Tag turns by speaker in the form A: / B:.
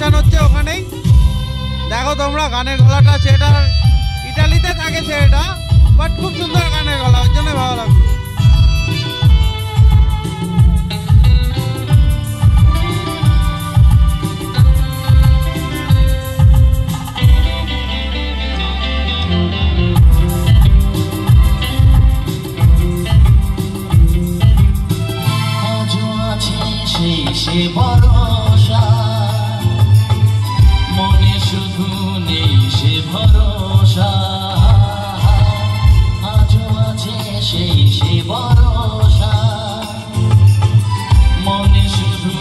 A: অনুষ্ঠান হচ্ছে ওখানেই। দেখো তোমরা গানের গলাটা, সেটা ইটালিতে থাকে ছেলেটা, বাট খুব সুন্দর গানের গলা, ওই জন্য ভালো লাগলো।
B: সে ভরসা মনে শুধু নেই সে ভরসা, আজও আছে সেই সে ভরসা মনে শুধু